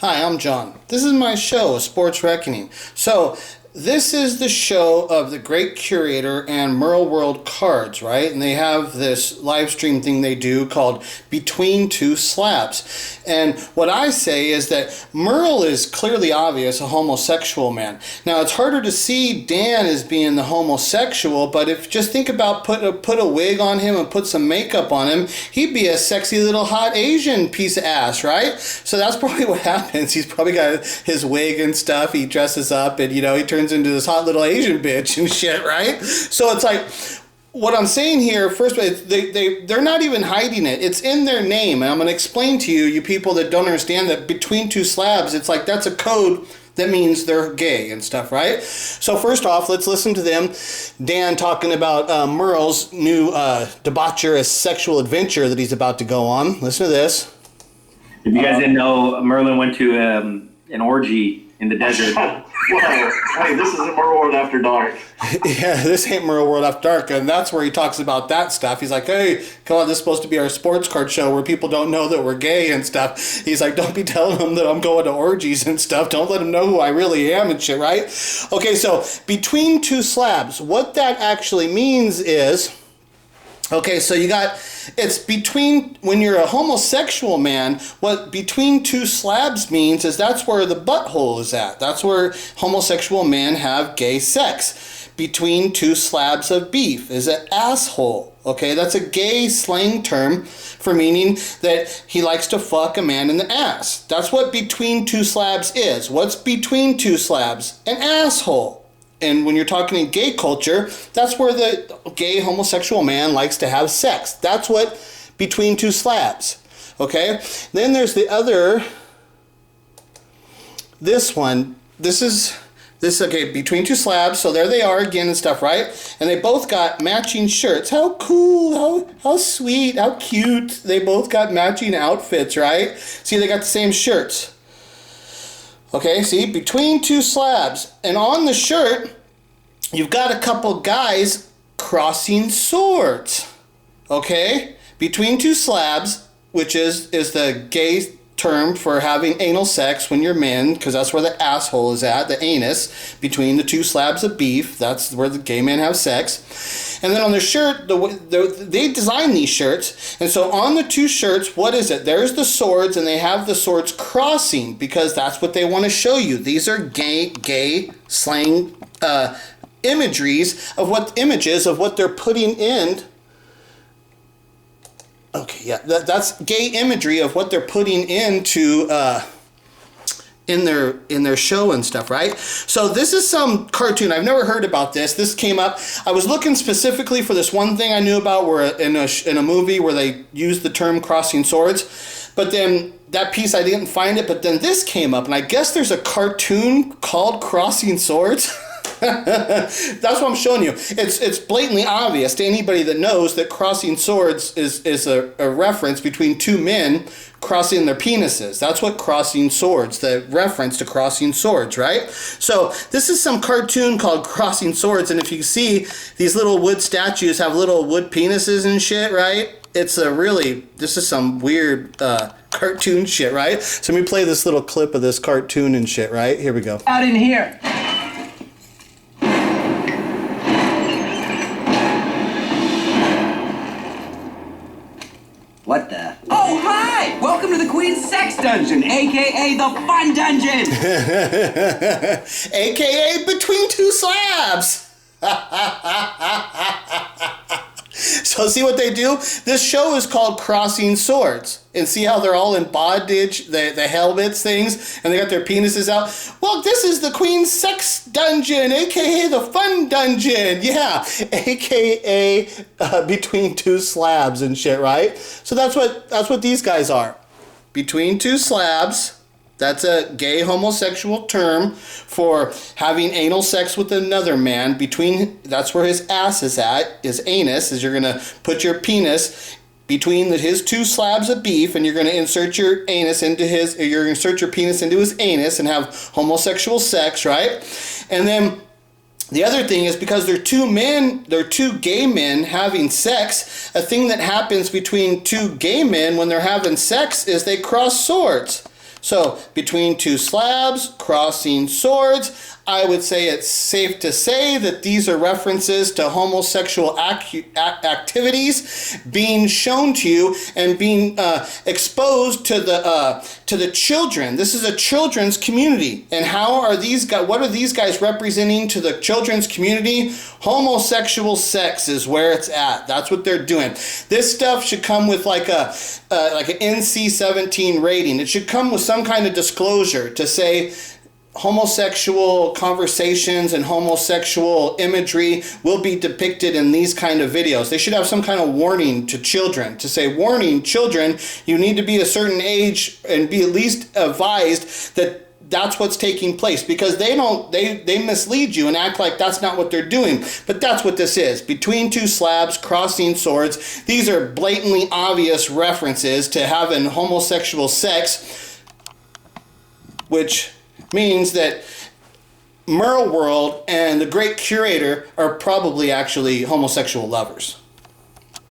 Hi, I'm John. This is my show, Sports Reckoning. So, this is the show of the great Curator and Merleworld cards, right? And they have this live stream thing they do called Between Two Slabs. And what I say is that Merle is clearly obvious a homosexual man. Now, it's harder to see Dan as being the homosexual, but if just think about put a wig on him and put some makeup on him, he'd be a sexy little hot Asian piece of ass, right? So that's probably what happens. He's probably got his wig and stuff. He dresses up and, he turns into this hot little Asian bitch and shit, right? So it's like, what I'm saying here, first, they're not even hiding it. It's in their name. And I'm going to explain to you people that don't understand that Between Two Slabs, it's like that's a code that means they're gay and stuff, right? So first off, let's listen to them. Dan talking about Merle's new debaucherous sexual adventure that he's about to go on. Listen to this. If you guys didn't know, Merlin went to an orgy in the desert. Whoa, hey, this isn't Merleworld After Dark. Yeah, this ain't Merleworld After Dark, and that's where he talks about that stuff. He's like, hey, come on, this is supposed to be our sports card show where people don't know that we're gay and stuff. He's like, don't be telling them that I'm going to orgies and stuff. Don't let them know who I really am and shit, right? Okay, so Between Two Slabs, what that actually means is, okay, so you got, it's between, when you're a homosexual man, what Between Two Slabs means is that's where the butthole is at. That's where homosexual men have gay sex. Between two slabs of beef is an asshole. Okay, that's a gay slang term for meaning that he likes to fuck a man in the ass. That's what Between Two Slabs is. What's between two slabs? An asshole. And when you're talking in gay culture, that's where the gay homosexual man likes to have sex. That's what Between Two Slabs. Okay? Then there's the other, this one. This, okay, Between Two Slabs. So there they are again and stuff, right? And they both got matching shirts. How cool, how sweet, how cute. They both got matching outfits, right? See, they got the same shirts. Okay, see, Between Two Slabs. And on the shirt, you've got a couple guys crossing swords. Okay? Between Two Slabs, which is the gay term for having anal sex when you're men, because that's where the asshole is at, the anus, between the two slabs of beef. That's where the gay men have sex. And then on the shirt, they design these shirts, and so on the two shirts, what is it? There's the swords, and they have the swords crossing, because that's what they want to show you. These are gay slang images of what they're putting in. Okay, yeah, that's gay imagery of what they're putting into in their show and stuff, right? So this is some cartoon. I've never heard about this. This came up. I was looking specifically for this one thing I knew about, where in a movie where they used the term crossing swords, but then that piece I didn't find it. But then this came up, and I guess there's a cartoon called Crossing Swords. That's what I'm showing you. It's blatantly obvious to anybody that knows that crossing swords is a reference between two men crossing their penises. That's what crossing swords, the reference to crossing swords, right? So this is some cartoon called Crossing Swords, and if you see, these little wood statues have little wood penises and shit, right? This is some weird cartoon shit, right? So let me play this little clip of this cartoon and shit, right? Here we go. Out in here. What the? Oh, hi! Welcome to the Queen's Sex Dungeon, a.k.a. the Fun Dungeon! a.k.a. Between Two Slabs! So see what they do? This show is called Crossing Swords. And see how they're all in bondage, the helmets things, and they got their penises out? Well, this is the Queen's Sex Dungeon, a.k.a. the Fun Dungeon. Yeah, a.k.a. Between Two Slabs and shit, right? So that's what these guys are. Between Two Slabs. That's a gay homosexual term for having anal sex with another man. That's where his ass is at, his anus, is you're going to put your penis between his two slabs of beef, and you're going to insert your penis into his anus and have homosexual sex, right? And then the other thing is, because they're two gay men having sex, a thing that happens between two gay men when they're having sex is they cross swords. So, between two slabs, crossing swords, I would say it's safe to say that these are references to homosexual activities being shown to you and being exposed to the children. This is a children's community, and how are these guys? What are these guys representing to the children's community? Homosexual sex is where it's at. That's what they're doing. This stuff should come with like an NC-17 rating. It should come with some kind of disclosure to say homosexual conversations and homosexual imagery will be depicted in these kind of videos. They should have some kind of warning to children to say, warning children, you need to be a certain age and be at least advised that that's what's taking place, because they mislead you and act like that's not what they're doing. But that's what this is. Between two slabs, crossing swords. These are blatantly obvious references to having homosexual sex, which means that Merleworld and the Great Curator are probably actually homosexual lovers.